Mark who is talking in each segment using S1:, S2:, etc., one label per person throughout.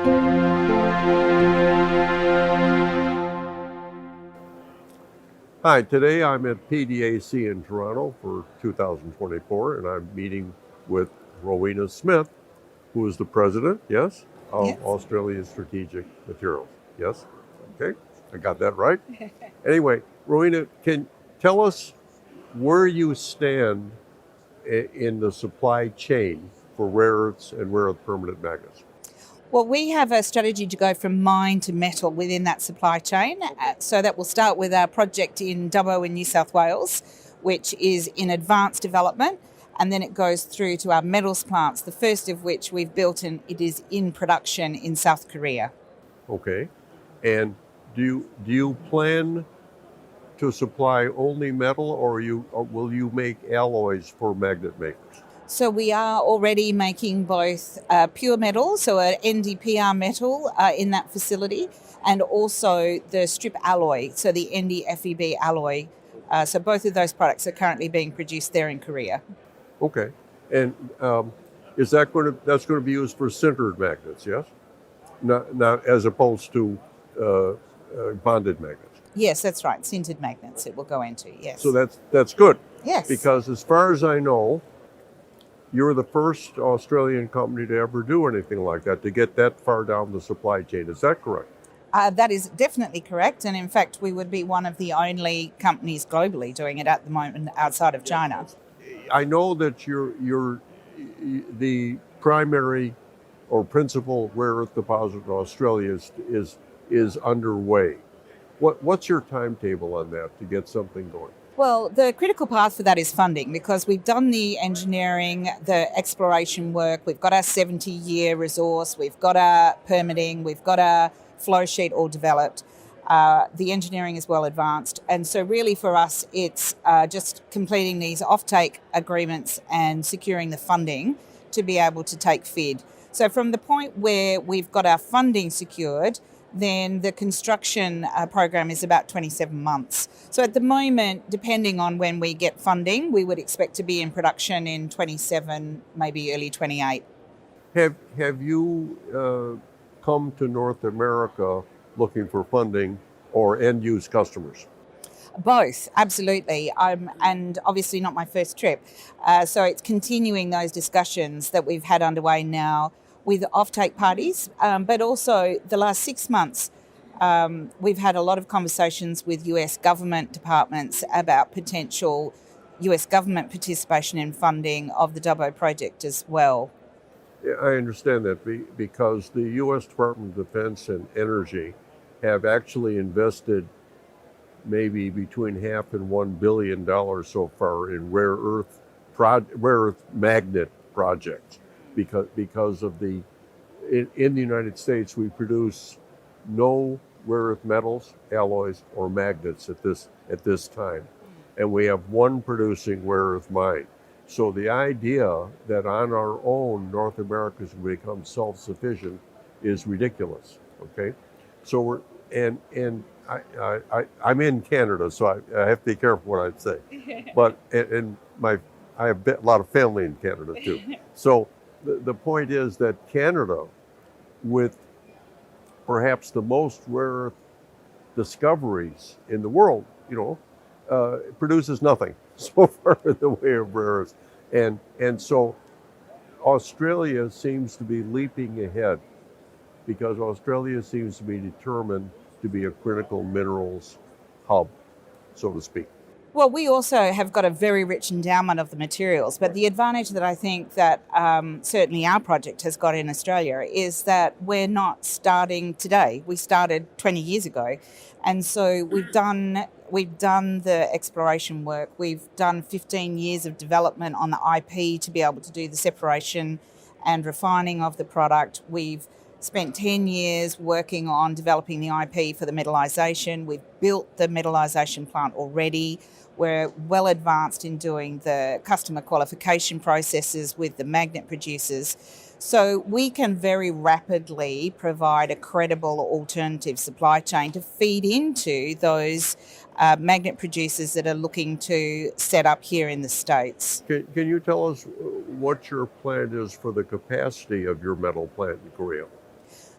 S1: Hi, today I'm at PDAC in Toronto for 2024, and I'm meeting with Rowena Smith, who is the president, yes, of
S2: Yes.
S1: Australian Strategic Materials. Yes? Okay, I got that right. Anyway, Rowena, can tell us where you stand in the supply chain for rare earths and rare earth permanent magnets.
S2: Well, we have a strategy to go from mine to metal within that supply chain. So that will start with our project in Dubbo in New South Wales, which is in advanced development. And then it goes through to our metals plants, the first of which we've built and it is in production in South Korea.
S1: Okay, and do you plan to supply only metal, or will you make alloys for magnet makers?
S2: So we are already making both pure metal, so an NdPr metal in that facility, and also the strip alloy, so the NdFeB alloy. So both of those products are currently being produced there in Korea.
S1: Okay, and is that's going to be used for sintered magnets? Yes, not as opposed to bonded magnets.
S2: Yes, that's right. Sintered magnets it will go into, yes.
S1: So that's good.
S2: Yes.
S1: Because as far as I know, you're the first Australian company to ever do anything like that, to get that far down the supply chain. Is that correct?
S2: That is definitely correct. And in fact, we would be one of the only companies globally doing it at the moment outside of China.
S1: I know that you're the primary or principal rare earth deposit in Australia is underway. What's your timetable on that to get something going?
S2: Well, the critical path for that is funding, because we've done the engineering, the exploration work, we've got our 70-year resource, we've got our permitting, we've got our flow sheet all developed. The engineering is well advanced. And so really for us, it's just completing these offtake agreements and securing the funding to be able to take FID. So from the point where we've got our funding secured, then the construction program is about 27 months. So at the moment, depending on when we get funding, we would expect to be in production in 27, maybe early 28.
S1: Have you come to North America looking for funding or end-use customers?
S2: Both, absolutely. And obviously not my first trip. So it's continuing those discussions that we've had underway now with offtake parties, but also the last 6 months, we've had a lot of conversations with US government departments about potential US government participation in funding of the Dubbo project as well.
S1: Yeah, I understand that because the US Department of Defense and Energy have actually invested maybe between $500 and $1 billion so far in rare earth magnet projects. Because of in the United States, we produce no rare earth metals, alloys, or magnets at this time, and we have one producing rare earth mine. So the idea that on our own North America is going to become self-sufficient is ridiculous. Okay, so I'm in Canada, so I have to be careful what I say. But I have a lot of family in Canada too. So the point is that Canada, with perhaps the most rare earth discoveries in the world, produces nothing so far in the way of rare earths. And so Australia seems to be leaping ahead because Australia seems to be determined to be a critical minerals hub, so to speak.
S2: Well, we also have got a very rich endowment of the materials, but the advantage that I think that certainly our project has got in Australia is that we're not starting today. We started 20 years ago, and so we've done the exploration work. We've done 15 years of development on the IP to be able to do the separation and refining of the product. We've spent 10 years working on developing the IP for the metallisation. We've built the metallisation plant already. We're well advanced in doing the customer qualification processes with the magnet producers. So we can very rapidly provide a credible alternative supply chain to feed into those magnet producers that are looking to set up here in the States.
S1: Can you tell us what your plan is for the capacity of your metal plant in Korea?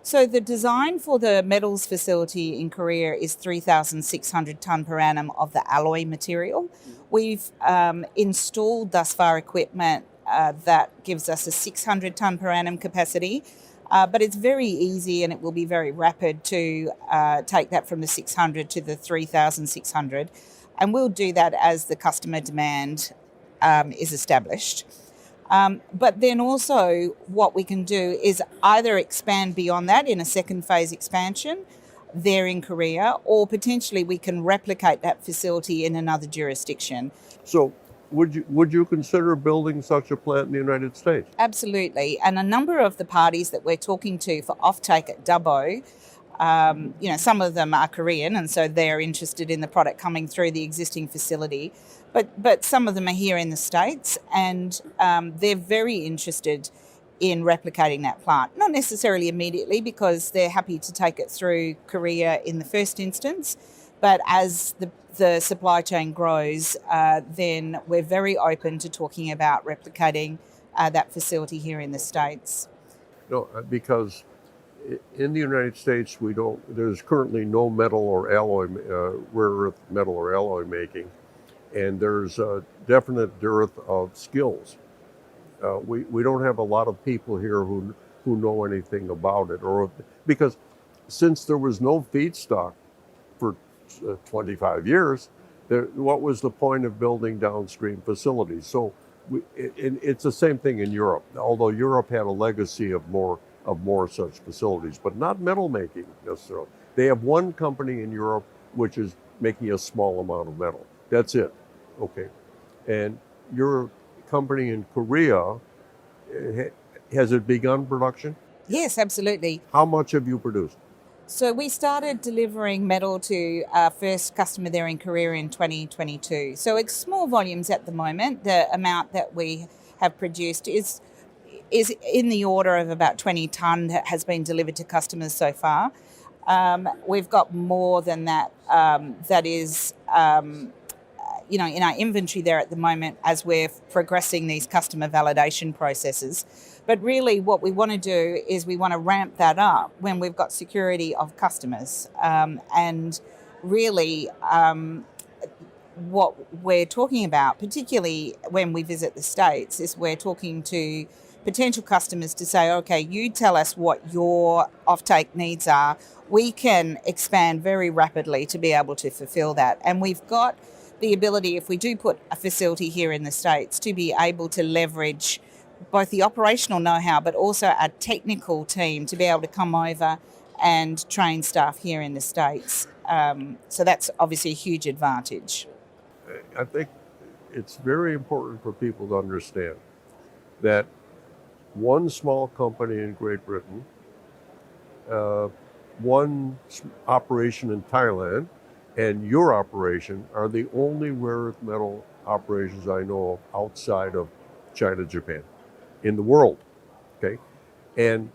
S2: So the design for the metals facility in Korea is 3,600 tonne per annum of the alloy material. We've installed thus far equipment that gives us a 600 tonne per annum capacity, but it's very easy and it will be very rapid to take that from the 600 to the 3,600. And we'll do that as the customer demand is established. But then also what we can do is either expand beyond that in a second phase expansion there in Korea, or potentially we can replicate that facility in another jurisdiction.
S1: So would you consider building such a plant in the United States?
S2: Absolutely. And a number of the parties that we're talking to for offtake at Dubbo, some of them are Korean, and so they're interested in the product coming through the existing facility. But some of them are here in the States, and they're very interested in replicating that plant. Not necessarily immediately, because they're happy to take it through Korea in the first instance. But as the supply chain grows, then we're very open to talking about replicating that facility here in the States.
S1: No, because in the United States, there's currently no metal or alloy, rare earth metal or alloy making, and there's a definite dearth of skills. We don't have a lot of people here who know anything about it, because since there was no feedstock for 25 years, what was the point of building downstream facilities? So it's the same thing in Europe, although Europe had a legacy of more such facilities, but not metal making necessarily. They have one company in Europe which is making a small amount of metal. That's it. Okay. And your company in Korea, has it begun production?
S2: Yes, absolutely.
S1: How much have you produced?
S2: So we started delivering metal to our first customer there in Korea in 2022. So it's small volumes at the moment. The amount that we have produced is in the order of about 20 tonne that has been delivered to customers so far. We've got more than that that is in our inventory there at the moment as we're progressing these customer validation processes. But really what we want to do is we want to ramp that up when we've got security of customers. And really what we're talking about, particularly when we visit the States, is we're talking to potential customers to say, okay, you tell us what your offtake needs are. We can expand very rapidly to be able to fulfill that. And we've got the ability, if we do put a facility here in the States, to be able to leverage both the operational know-how but also our technical team to be able to come over and train staff here in the States. So that's obviously a huge advantage.
S1: I think it's very important for people to understand that one small company in Great Britain, one operation in Thailand, and your operation are the only rare earth metal operations I know of outside of China, Japan, in the world, okay? And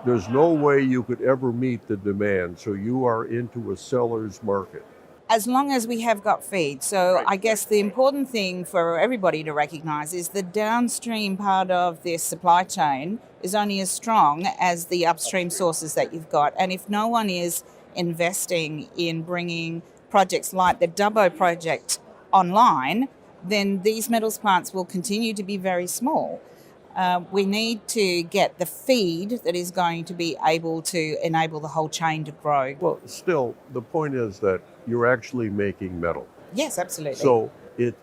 S1: there's no way you could ever meet the demand, so you are into a seller's market.
S2: As long as we have got feed. So right. I guess the important thing for everybody to recognise is the downstream part of this supply chain is only as strong as the upstream sources that you've got. And if no one is investing in bringing projects like the Dubbo project online, then these metals plants will continue to be very small. We need to get the feed that is going to be able to enable the whole chain to grow.
S1: Well, still, the point is that you're actually making metal.
S2: Yes, absolutely.
S1: So it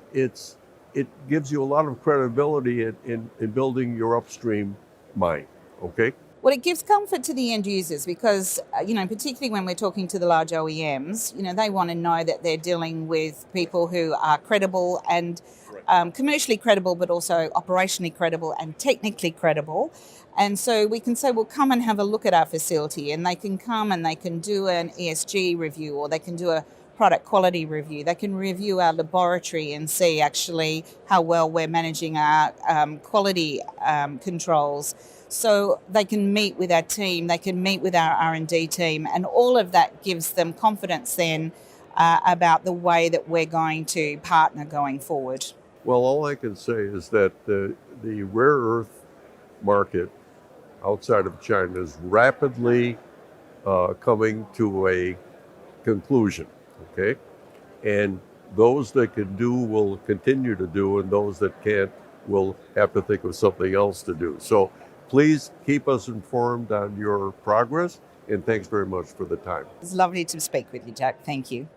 S1: gives you a lot of credibility in building your upstream mine, okay?
S2: Well, it gives comfort to the end users because, particularly when we're talking to the large OEMs, they want to know that they're dealing with people who are credible and commercially credible, but also operationally credible and technically credible. And so we can say, well, come and have a look at our facility, and they can come and they can do an ESG review, or they can do a product quality review. They can review our laboratory and see actually how well we're managing our quality controls. So they can meet with our team, they can meet with our R&D team, and all of that gives them confidence then about the way that we're going to partner going forward.
S1: Well, all I can say is that the rare earth market outside of China is rapidly coming to a conclusion, okay? And those that can do will continue to do, and those that can't will have to think of something else to do. So please keep us informed on your progress, and thanks very much for the time.
S2: It's lovely to speak with you, Jack. Thank you.